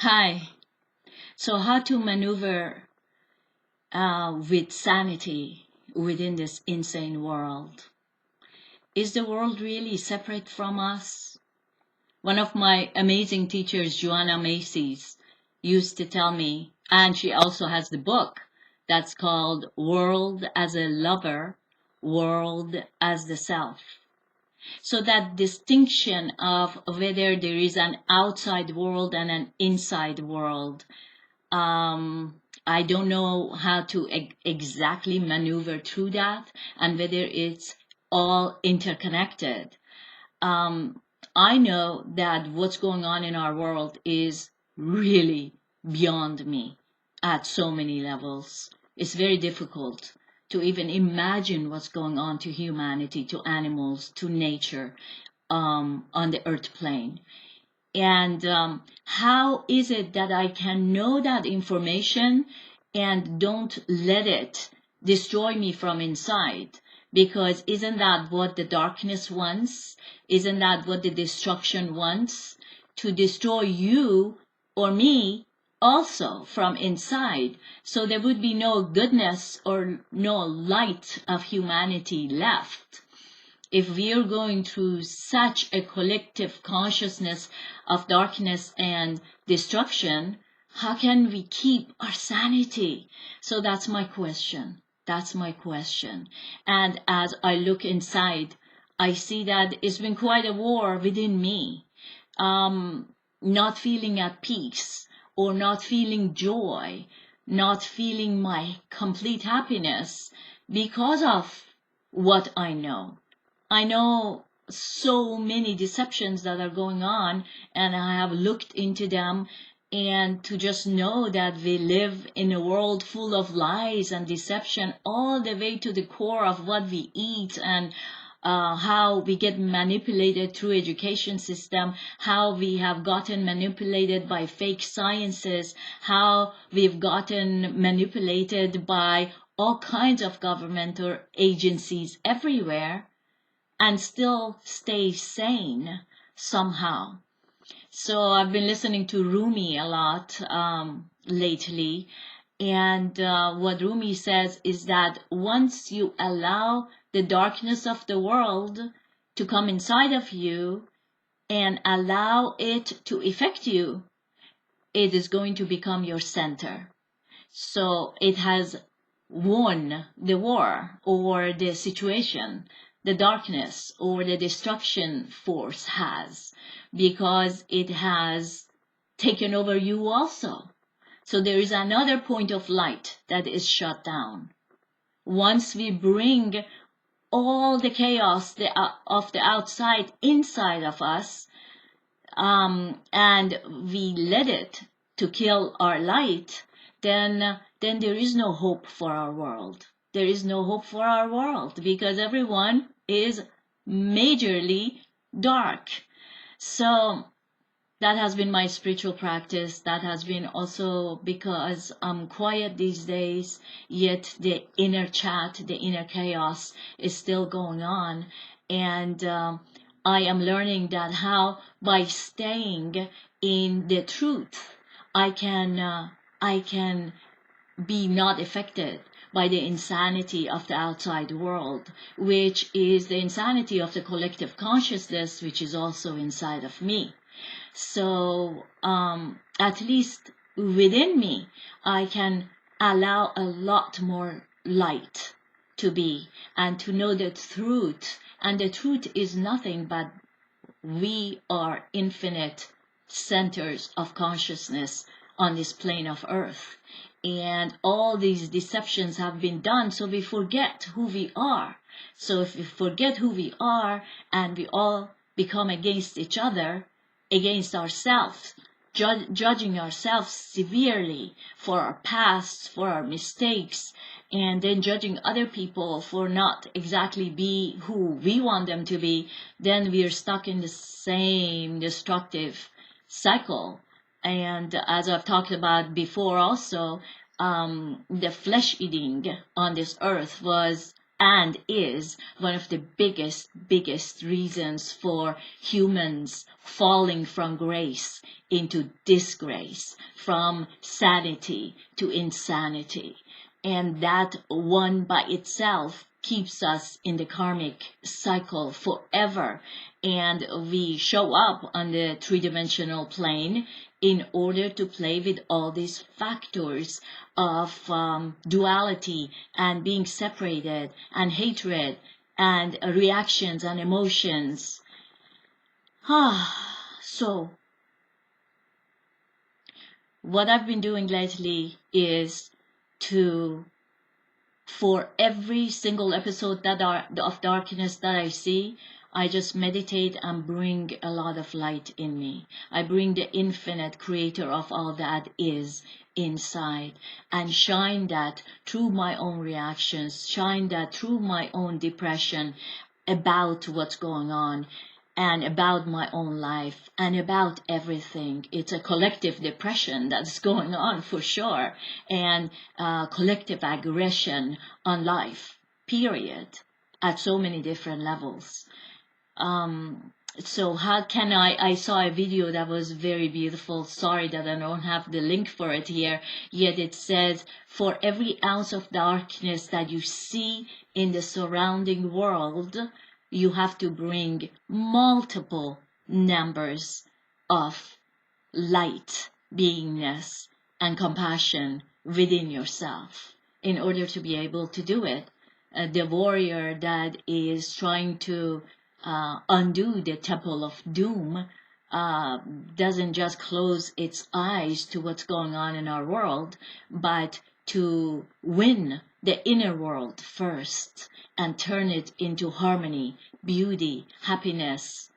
Hi. So, how to maneuver with sanity within this insane world? Is the world really separate from us? One of my amazing teachers, Joanna Macy's, used to tell me, and she also has the book that's called World as a Lover, World as the Self. So that distinction of whether there is an outside world and an inside world, I don't know how to exactly maneuver through that and whether it's all interconnected. Um, I know that what's going on in our world is really beyond me at so many levels. It's very difficult to even imagine what's going on to humanity, to animals, to nature on the earth plane. And how is it that I can know that information and don't let it destroy me from inside? Because isn't that what the darkness wants? Isn't that what the destruction wants? To destroy you or me also from inside. So there would be no goodness or no light of humanity left if we're going through such a collective consciousness of darkness and destruction. How can we keep our sanity? So that's my question. That's my question. And as I look inside, I see that it's been quite a war within me. Not feeling at peace or not feeling joy, not feeling my complete happiness because of what I know. I know so many deceptions that are going on, and I have looked into them. And to just know that we live in a world full of lies and deception, all the way to the core of what we eat and how we get manipulated through education system, how we have gotten manipulated by fake sciences, how we've gotten manipulated by all kinds of governmental agencies everywhere, and still stay sane somehow. So I've been listening to Rumi a lot lately, and what Rumi says is that once you allow the darkness of the world to come inside of you and allow it to affect you, it is going to become your center. So it has won the war or the situation, the darkness or the destruction force has, because it has taken over you also. So there is another point of light that is shut down. Once we bring all the chaos of the outside inside of us, and we let it to kill our light, then there is no hope for our world. There is no hope for our world because everyone is majorly dark. So that has been my spiritual practice. That has been also because I'm quiet these days, yet the inner chat, the inner chaos is still going on. And I am learning that how by staying in the truth, I can be not affected by the insanity of the outside world, which is the insanity of the collective consciousness, which is also inside of me. So at least within me, I can allow a lot more light to be and to know the truth. And the truth is nothing but we are infinite centers of consciousness on this plane of earth. And all these deceptions have been done so we forget who we are. So if we forget who we are and we all become against each other, against ourselves, judging ourselves severely for our past, for our mistakes, and then judging other people for not exactly be who we want them to be, then we are stuck in the same destructive cycle. And as I've talked about before also, the flesh eating on this earth was and is one of the biggest reasons for humans falling from grace into disgrace, from sanity to insanity. And that one by itself keeps us in the karmic cycle forever. And we show up on the three-dimensional plane in order to play with all these factors of duality and being separated and hatred and reactions and emotions. So what I've been doing lately is for every single episode of darkness that I see, I just meditate and bring a lot of light in me. I bring the infinite creator of all that is inside and shine that through my own reactions, shine that through my own depression about what's going on and about my own life and about everything. It's a collective depression that's going on for sure, and collective aggression on life, period, at so many different levels. So how can I saw a video that was very beautiful. Sorry that I don't have the link for it here, yet it says, for every ounce of darkness that you see in the surrounding world, you have to bring multiple numbers of light, beingness, and compassion within yourself in order to be able to do it. The warrior that is trying to undo the temple of doom doesn't just close its eyes to what's going on in our world, but to win the inner world first and turn it into harmony, beauty, happiness,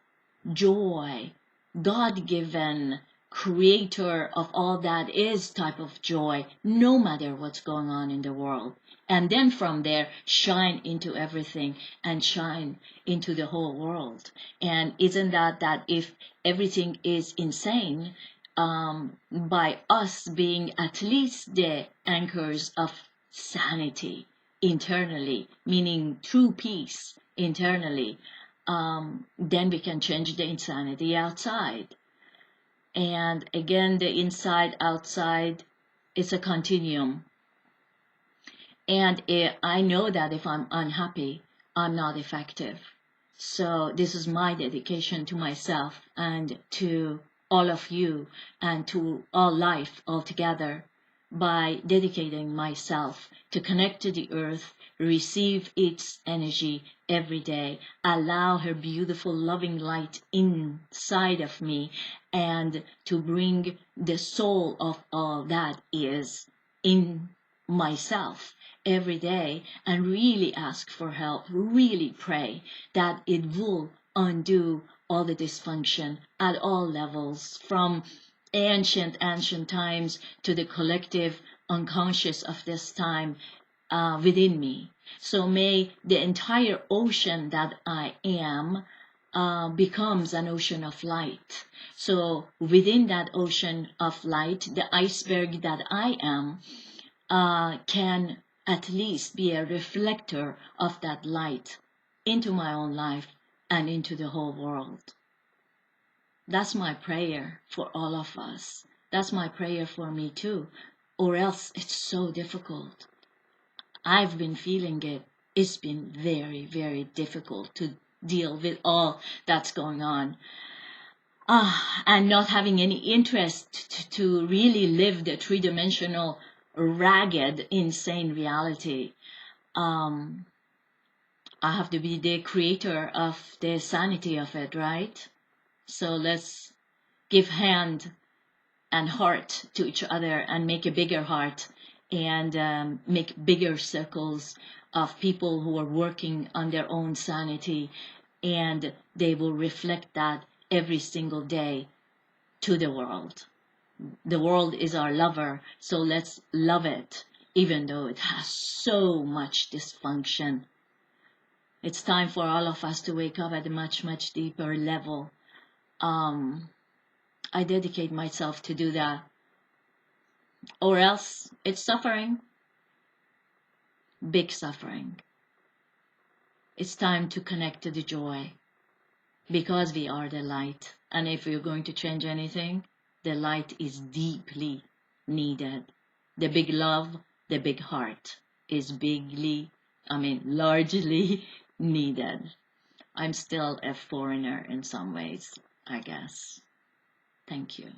joy, God-given, creator of all that is type of joy, no matter what's going on in the world. And then from there, shine into everything and shine into the whole world. And isn't that if everything is insane, by us being at least the anchors of sanity internally, meaning true peace internally, then we can change the insanity outside. And again, the inside outside is a continuum. And I know that if I'm unhappy, I'm not effective. So this is my dedication to myself and to all of you and to all life altogether, by dedicating myself to connect to the earth, receive its energy every day, allow her beautiful loving light inside of me, and to bring the soul of all that is in myself every day, and really ask for help, really pray that it will undo all the dysfunction at all levels, from ancient times to the collective unconscious of this time within me. So may the entire ocean that I am becomes an ocean of light. So within that ocean of light, the iceberg that I am can at least be a reflector of that light into my own life and into the whole world. That's my prayer for all of us. That's my prayer for me too. Or else it's so difficult. I've been feeling it. It's been very, very difficult to deal with all that's going on. And not having any interest to really live the three-dimensional, ragged, insane reality. I have to be the creator of the sanity of it, right? So let's give hand and heart to each other and make a bigger heart, and make bigger circles of people who are working on their own sanity, and they will reflect that every single day to the world. The world is our lover, so let's love it, even though it has so much dysfunction. It's time for all of us to wake up at a much, much deeper level. I dedicate myself to do that, or else it's suffering, big suffering. It's time to connect to the joy, because we are the light. And if we're going to change anything, the light is deeply needed. The big love, the big heart is largely needed. I'm still a foreigner in some ways, I guess. Thank you.